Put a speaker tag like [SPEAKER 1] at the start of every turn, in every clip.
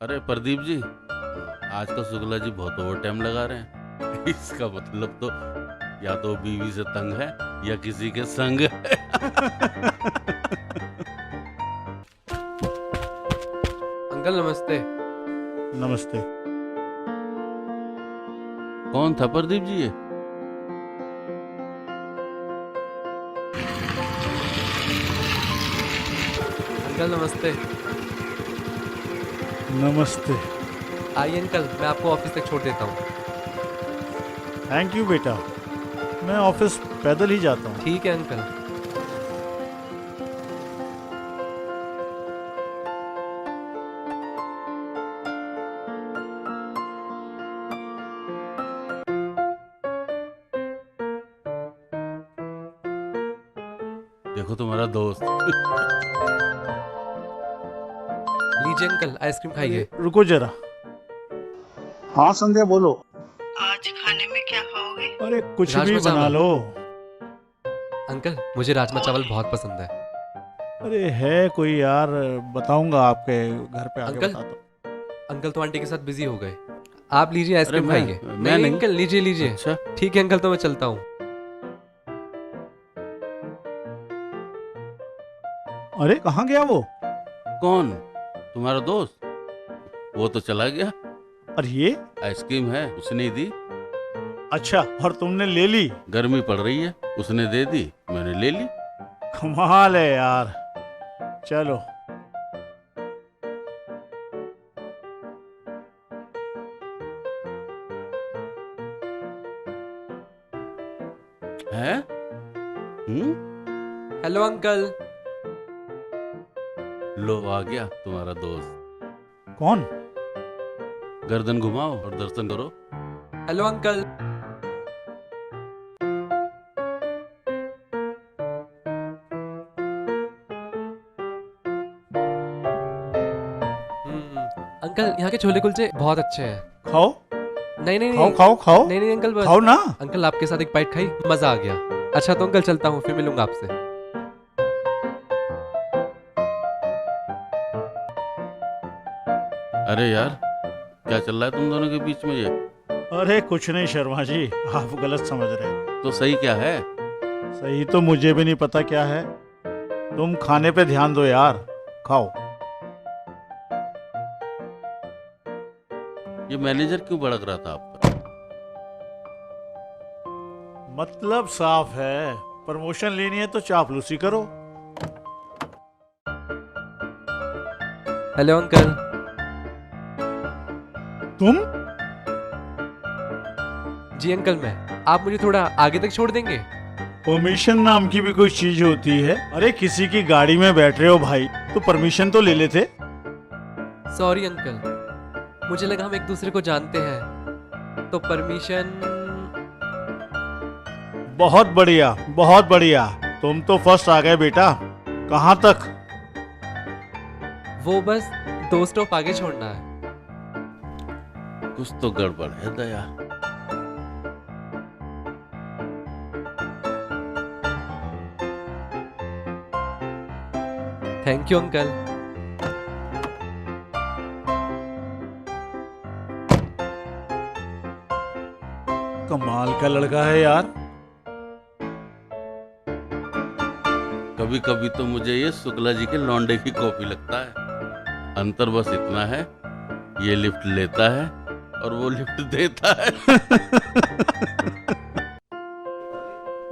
[SPEAKER 1] अरे प्रदीप जी, आज का शुक्ला जी बहुत ओवर टाइम लगा रहे हैं। इसका मतलब तो या तो बीवी से तंग है या किसी के संग है।
[SPEAKER 2] अंकल नमस्ते।
[SPEAKER 3] नमस्ते।
[SPEAKER 1] कौन था प्रदीप जी ये?
[SPEAKER 2] अंकल नमस्ते।
[SPEAKER 3] नमस्ते।
[SPEAKER 2] आइए अंकल, मैं आपको ऑफिस तक छोड़ देता हूँ।
[SPEAKER 3] थैंक यू बेटा, मैं ऑफिस पैदल ही जाता हूँ।
[SPEAKER 2] ठीक है अंकल।
[SPEAKER 1] देखो तुम्हारा दोस्त।
[SPEAKER 2] लीजिए अंकल, आइसक्रीम खाइए।
[SPEAKER 3] रुको जरा। हाँ संध्या बोलो।
[SPEAKER 4] आज खाने में क्या खाओगे?
[SPEAKER 3] अरे कुछ
[SPEAKER 2] राजमा
[SPEAKER 3] भी बना
[SPEAKER 2] चावल।
[SPEAKER 3] लो।
[SPEAKER 2] अंकल मुझे राजमा चावल बहुत पसंद है।
[SPEAKER 3] अरे है कोई यार, बताऊंगा आपके घर पे आके
[SPEAKER 2] अंकल?
[SPEAKER 3] बताता हूँ।
[SPEAKER 2] अंकल तो आंटी के साथ बिजी हो गए। आप लीजिए आइसक्रीम
[SPEAKER 1] मैं-
[SPEAKER 2] खाइए।
[SPEAKER 1] मैं नहीं।
[SPEAKER 2] अंकल लीजिए लीजिए।
[SPEAKER 1] अच्छा,
[SPEAKER 2] ठीक है अंकल, तो मैं चलता हूँ।
[SPEAKER 3] अरे कहाँ गया वो?
[SPEAKER 1] कौन? तुम्हारा दोस्त? वो तो चला गया।
[SPEAKER 3] अरे ये
[SPEAKER 1] आइसक्रीम है, उसने दी।
[SPEAKER 3] अच्छा, और तुमने ले ली?
[SPEAKER 1] गर्मी पड़ रही है, उसने दे दी, मैंने ले ली।
[SPEAKER 3] कमाल है यार। चलो।
[SPEAKER 1] है? हम्म?
[SPEAKER 2] Hello uncle.
[SPEAKER 1] लो आ गया तुम्हारा दोस्त।
[SPEAKER 3] कौन?
[SPEAKER 1] गर्दन घुमाओ और दर्शन करो।
[SPEAKER 2] Hello uncle. अंकल यहाँ के छोले कुलचे बहुत अच्छे हैं।
[SPEAKER 3] खाओ
[SPEAKER 2] नहीं नहीं
[SPEAKER 3] खाओ
[SPEAKER 2] नहीं।
[SPEAKER 3] खाओ खाओ।
[SPEAKER 2] नहीं नहीं अंकल, बस
[SPEAKER 3] खाओ ना।
[SPEAKER 2] अंकल आपके साथ एक बाइट खाई, मजा आ गया। अच्छा तो अंकल चलता हूँ, फिर मिलूंगा आपसे।
[SPEAKER 1] अरे यार, क्या चल रहा है तुम दोनों के बीच में ये?
[SPEAKER 3] अरे कुछ नहीं शर्मा जी, आप गलत समझ रहे हैं।
[SPEAKER 1] तो सही क्या है?
[SPEAKER 3] सही तो मुझे भी नहीं पता क्या है। तुम खाने पे ध्यान दो यार, खाओ।
[SPEAKER 1] ये मैनेजर क्यों भड़क रहा था आप पर?
[SPEAKER 3] मतलब साफ है, प्रमोशन लेनी है तो चापलूसी करो।
[SPEAKER 2] Hello uncle.
[SPEAKER 3] तुम?
[SPEAKER 2] जी अंकल, मैं आप मुझे थोड़ा आगे तक छोड़ देंगे?
[SPEAKER 3] परमिशन नाम की भी कोई चीज होती है? अरे किसी की गाड़ी में बैठ रहे हो भाई, तो परमिशन तो ले लेते।
[SPEAKER 2] सॉरी अंकल, मुझे लगा हम एक दूसरे को जानते हैं, तो परमिशन।
[SPEAKER 3] बहुत बढ़िया बहुत बढ़िया, तुम तो फर्स्ट आ गए बेटा। कहाँ तक?
[SPEAKER 2] वो बस 2 स्टॉप आगे छोड़ना है।
[SPEAKER 1] कुछ तो गड़बड़ है दया।
[SPEAKER 2] Thank you uncle.
[SPEAKER 3] कमाल का लड़का है यार।
[SPEAKER 1] कभी कभी तो मुझे ये शुक्ला जी के लौंडे की कॉपी लगता है। अंतर बस इतना है, ये लिफ्ट लेता है और वो लिफ्ट देता है।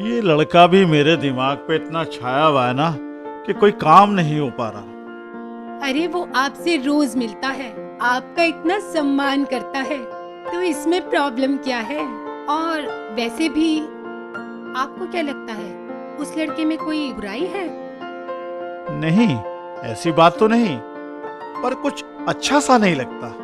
[SPEAKER 3] ये लड़का भी मेरे दिमाग पे इतना छाया हुआ है ना कि कोई काम नहीं हो पा रहा।
[SPEAKER 5] अरे वो आपसे रोज मिलता है, आपका इतना सम्मान करता है, तो इसमें प्रॉब्लम क्या है? और वैसे भी आपको क्या लगता है, उस लड़के में कोई बुराई है?
[SPEAKER 3] नहीं, ऐसी बात तो नहीं, पर कुछ अच्छा सा नहीं लगता।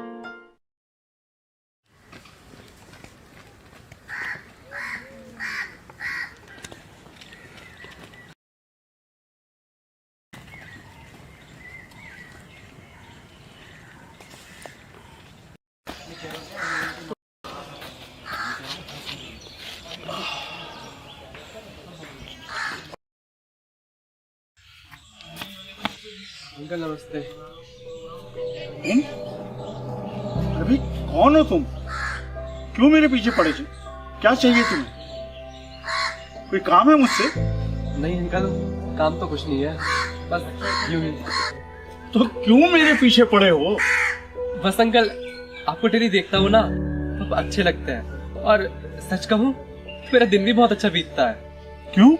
[SPEAKER 2] अंकल नमस्ते।
[SPEAKER 3] अभी कौन हो तुम? क्यों मेरे पीछे पड़े थे? क्या चाहिए तुम्हें? कोई काम है मुझसे?
[SPEAKER 2] नहीं अंकल, काम तो कुछ नहीं है, बस यूं ही।
[SPEAKER 3] तो क्यों मेरे पीछे पड़े हो?
[SPEAKER 2] बस अंकल, आपको डेली देखता हूँ ना, आप अच्छे लगते हैं, और सच कहूँ मेरा दिन भी बहुत अच्छा बीतता है।
[SPEAKER 3] क्यों?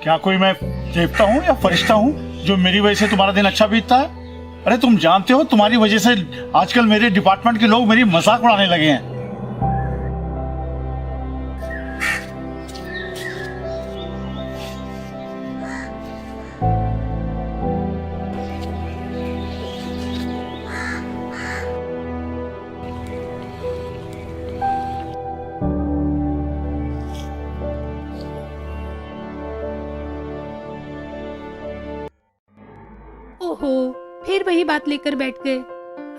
[SPEAKER 3] क्या कोई मैं देवता हूँ या फरिश्ता हूँ जो मेरी वजह से तुम्हारा दिन अच्छा बीतता है? अरे तुम जानते हो, तुम्हारी वजह से आजकल मेरे डिपार्टमेंट के लोग मेरी मजाक उड़ाने लगे हैं।
[SPEAKER 5] ओहो, फिर वही बात लेकर बैठ गए।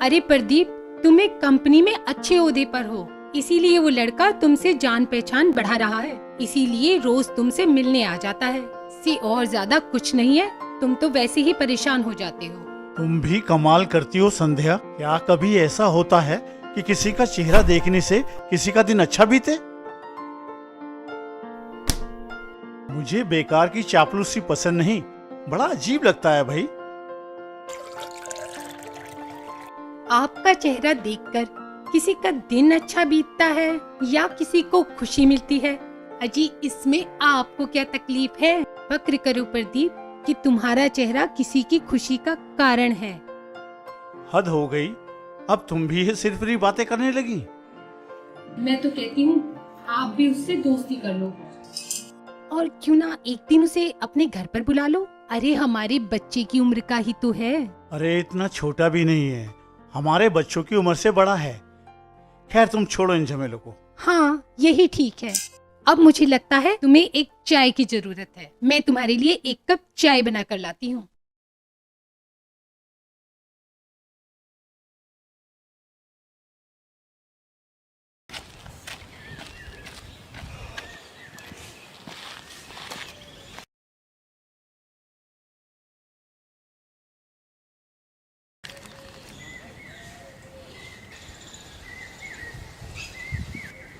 [SPEAKER 5] अरे प्रदीप, तुम एक कंपनी में अच्छे ओहदे पर हो, इसीलिए वो लड़का तुमसे जान पहचान बढ़ा रहा है, इसीलिए रोज तुमसे मिलने आ जाता है। सी और ज्यादा कुछ नहीं है, तुम तो वैसे ही परेशान हो जाते हो।
[SPEAKER 3] तुम भी कमाल करती हो संध्या। क्या कभी ऐसा होता है कि किसी का चेहरा देखने से किसी का दिन अच्छा बीते? मुझे बेकार की चापलूसी पसंद नहीं, बड़ा अजीब लगता है भाई।
[SPEAKER 5] आपका चेहरा देखकर किसी का दिन अच्छा बीतता है या किसी को खुशी मिलती है, अजी इसमें आपको क्या तकलीफ है? फक्र करो प्रदीप कि तुम्हारा चेहरा किसी की खुशी का कारण है।
[SPEAKER 3] हद हो गई, अब तुम भी ये सिरफिरी बातें करने लगी।
[SPEAKER 5] मैं तो कहती हूँ आप भी उससे दोस्ती कर लो, और क्यों ना एक दिन उसे अपने घर पर बुला लो। अरे हमारे बच्चे की उम्र का ही तो है।
[SPEAKER 3] अरे इतना छोटा भी नहीं है, हमारे बच्चों की उम्र से बड़ा है। खैर तुम छोड़ो इन झमेलों को।
[SPEAKER 5] हाँ यही ठीक है। अब मुझे लगता है तुम्हें एक चाय की जरूरत है, मैं तुम्हारे लिए एक कप चाय बना कर लाती हूँ।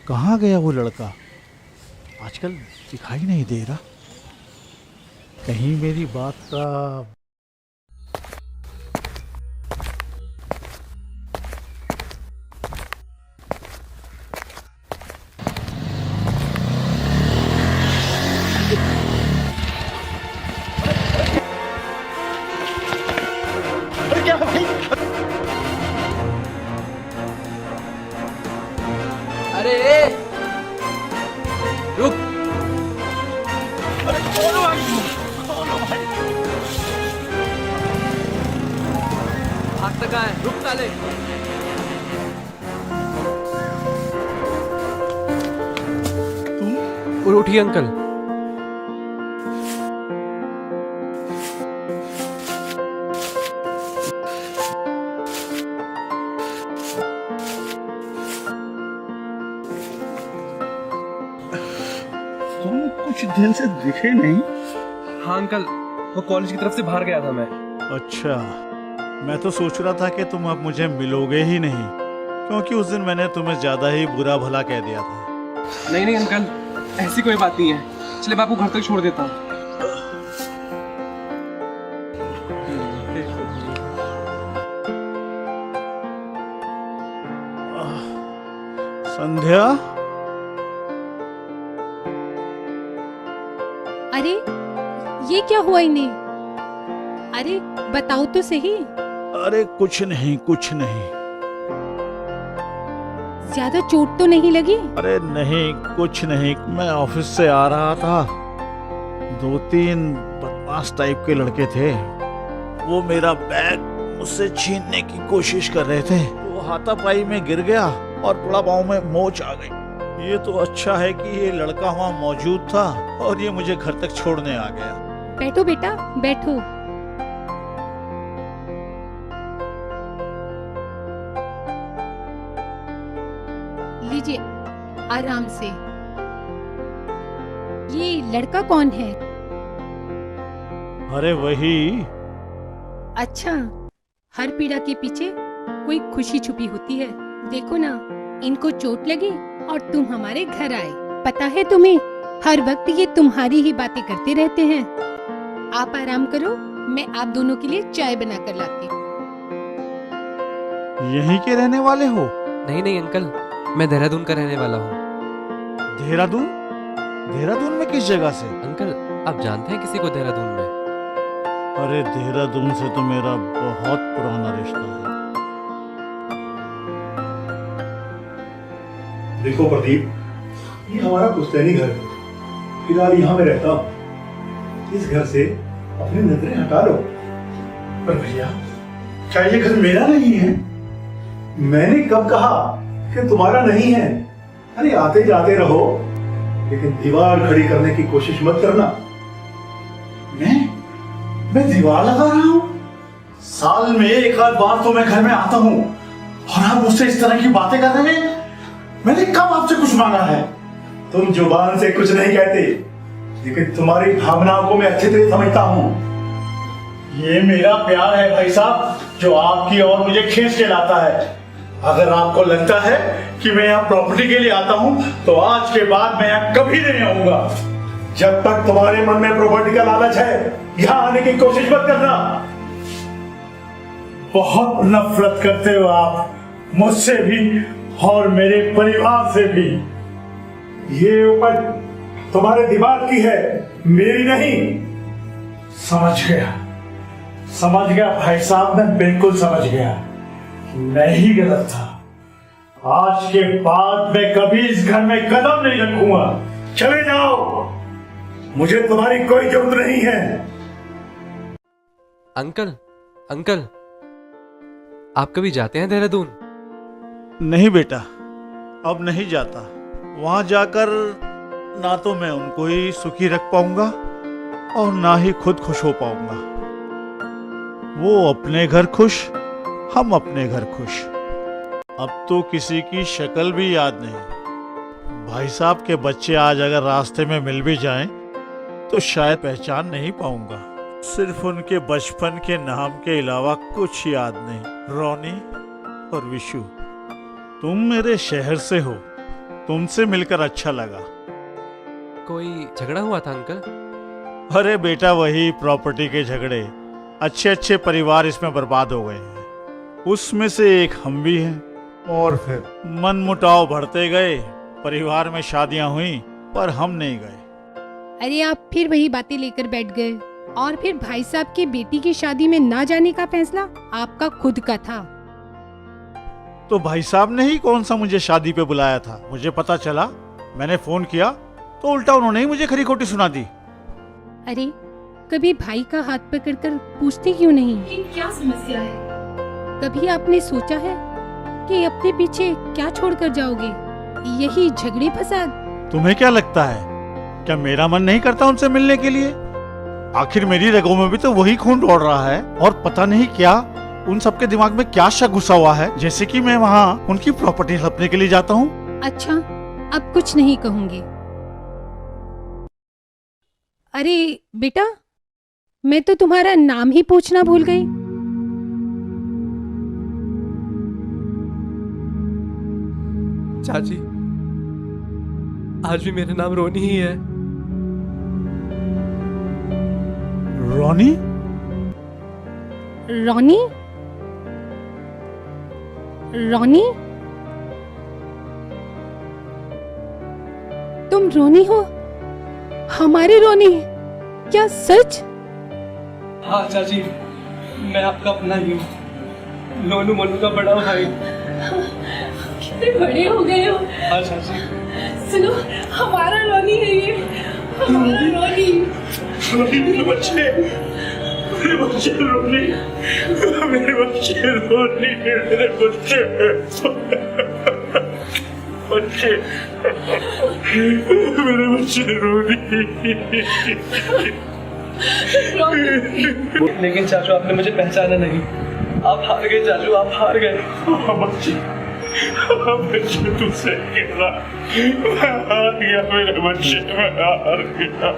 [SPEAKER 3] कहाँ गया वो लड़का? आजकल दिखाई नहीं दे रहा। कहीं मेरी बात का
[SPEAKER 2] अरे रुक, हाथ तक आए, रुक साले।
[SPEAKER 3] तुम
[SPEAKER 2] उठिए अंकल।
[SPEAKER 3] कुछ दिन से दिखे नहीं।
[SPEAKER 2] हाँ अंकल, वो कॉलेज की तरफ से बाहर गया था मैं।
[SPEAKER 3] अच्छा, मैं तो सोच रहा था कि तुम अब मुझे मिलोगे ही नहीं, क्योंकि उस दिन मैंने तुम्हें ज्यादा ही बुरा भला कह दिया था।
[SPEAKER 2] नहीं नहीं अंकल, ऐसी कोई बात नहीं है। चलिए मैं आपको घर तक छोड़ देता हूँ।
[SPEAKER 3] संध्या,
[SPEAKER 5] अरे ये क्या हुआ इन्हें? अरे बताओ तो सही।
[SPEAKER 3] अरे कुछ नहीं कुछ नहीं।
[SPEAKER 5] ज्यादा चोट तो नहीं लगी?
[SPEAKER 3] अरे नहीं कुछ नहीं, मैं ऑफिस से आ रहा था, 2-3 बदमाश टाइप के लड़के थे, वो मेरा बैग मुझसे छीनने की कोशिश कर रहे थे। वो हाथापाई में गिर गया और थोड़ा पाँव में मोच आ गई। ये तो अच्छा है कि ये लड़का वहाँ मौजूद था और ये मुझे घर तक छोड़ने आ गया।
[SPEAKER 5] बैठो बेटा बैठो। लीजिए आराम से। ये लड़का कौन है?
[SPEAKER 3] अरे वही।
[SPEAKER 5] अच्छा, हर पीड़ा के पीछे कोई खुशी छुपी होती है, देखो ना, इनको चोट लगी और तुम हमारे घर आए। पता है तुम्हें, हर वक्त ये तुम्हारी ही बातें करते रहते हैं। आप आराम करो, मैं आप दोनों के लिए चाय बना कर लाती हूँ।
[SPEAKER 3] यहीं के रहने वाले हो?
[SPEAKER 2] नहीं नहीं अंकल, मैं देहरादून का रहने वाला हूँ।
[SPEAKER 3] देहरादून? देहरादून में किस जगह से?
[SPEAKER 2] अंकल, आप जानते हैं किसी को देहरादून में?
[SPEAKER 3] अरे देहरादून से तो मेरा बहुत पुराना रिश्ता है।
[SPEAKER 6] देखो प्रदीप, ये हमारा पुश्तैनी घर है। फिलहाल यहाँ मैं रहता हूँ। इस घर से अपनी नजरें हटा लो। पर भैया, क्या ये घर मेरा नहीं है? मैंने कब कहा कि तुम्हारा नहीं है? अरे आते जाते रहो, लेकिन दीवार खड़ी करने की कोशिश मत करना। मैं दीवार लगा रहा हूँ? साल में एक आध बार तो मैं घर में आता हूँ और आप मुझसे इस तरह की बातें कर रहे हैं। मैंने कब आपसे कुछ मांगा है? तुम जुबान से कुछ नहीं कहते, लेकिन तुम्हारी भावनाओं को मैं अच्छी तरह समझता हूँ। ये मेरा प्यार है भाई साहब, जो आपकी ओर मुझे खींच के लाता है। अगर आपको लगता है कि मैं यहाँ प्रॉपर्टी के लिए आता हूँ, तो आज के बाद मैं यहाँ कभी नहीं आऊंगा। जब तक तुम्हारे मन में प्रॉपर्टी का लालच है, यहाँ आने की कोशिश मत करना। बहुत नफरत करते हो आप मुझसे भी और मेरे परिवार से भी। ये उपज तुम्हारे दिमाग की है, मेरी नहीं। समझ गया भाई साहब, मैं बिल्कुल समझ गया। मैं ही गलत था। आज के बाद मैं कभी इस घर में कदम नहीं रखूंगा। चले जाओ, मुझे तुम्हारी कोई जरूरत नहीं है।
[SPEAKER 2] अंकल, आप कभी जाते हैं देहरादून?
[SPEAKER 3] नहीं बेटा, अब नहीं जाता। वहां जाकर ना तो मैं उनको ही सुखी रख पाऊंगा और ना ही खुद खुश हो पाऊंगा। वो अपने घर खुश, हम अपने घर खुश। अब तो किसी की शक्ल भी याद नहीं। भाई साहब के बच्चे आज अगर रास्ते में मिल भी जाएं, तो शायद पहचान नहीं पाऊंगा। सिर्फ उनके बचपन के नाम के अलावा कुछ याद नहीं। रोनी और विशु, तुम मेरे शहर से हो, तुमसे मिलकर अच्छा लगा।
[SPEAKER 2] कोई झगड़ा हुआ था अंकल?
[SPEAKER 3] अरे बेटा, वही प्रॉपर्टी के झगड़े। अच्छे अच्छे परिवार इसमें बर्बाद हो गए हैं, उसमें से एक हम भी हैं। और फिर मनमुटाव बढ़ते गए, परिवार में शादियां हुई, पर हम नहीं गए।
[SPEAKER 5] अरे आप फिर वही बातें लेकर बैठ गए। और फिर भाई साहब की बेटी की शादी में ना जाने का फैसला आपका खुद का था।
[SPEAKER 3] तो भाई साहब ने ही कौन सा मुझे शादी पे बुलाया था? मुझे पता चला, मैंने फोन किया तो उल्टा उन्होंने ही मुझे खरी खोटी सुना दी।
[SPEAKER 5] अरे कभी भाई का हाथ पकड़कर पूछते क्यों नहीं कि क्या समस्या है? कभी आपने सोचा है कि अपने पीछे क्या छोड़कर जाओगे? यही झगड़े फसाद?
[SPEAKER 3] तुम्हें क्या लगता है, क्या मेरा मन नहीं करता उनसे मिलने के लिए? आखिर मेरी रगों में भी तो वही खून दौड़ रहा है। और पता नहीं क्या उन सबके दिमाग में क्या शक घुसा हुआ है, जैसे कि मैं वहाँ उनकी प्रॉपर्टी हड़पने के लिए जाता हूँ।
[SPEAKER 5] अच्छा, अब कुछ नहीं कहूँगी। अरे बेटा, मैं तो तुम्हारा नाम ही पूछना भूल गई।
[SPEAKER 2] चाची, आज भी मेरा नाम रोनी ही है।
[SPEAKER 3] रोनी?
[SPEAKER 5] रोनी? रोनी? तुम रोनी हो? हमारी रोनी? क्या सच?
[SPEAKER 2] हाँ चाची, मैं आपका अपना ही हूँ, लोनू मोनू का बड़ा भाई।
[SPEAKER 7] कितने बड़े हो गए हो।
[SPEAKER 2] हाँ चाची।
[SPEAKER 7] सुनो, हमारा रोनी है ये, हमारा रोनी।
[SPEAKER 6] मेरे बच्चे रोनी, मेरे बच्चे रोनी, मेरे बच्चे मेरे बच्चे रोनी।
[SPEAKER 2] लेकिन चाचू, आपने मुझे पहचाना नहीं। आप हार गए चाचू, आप हार गए।
[SPEAKER 6] बच्चे तुझसे कह रहा, मैं हार गया मेरे बच्चे, मैं हार गया।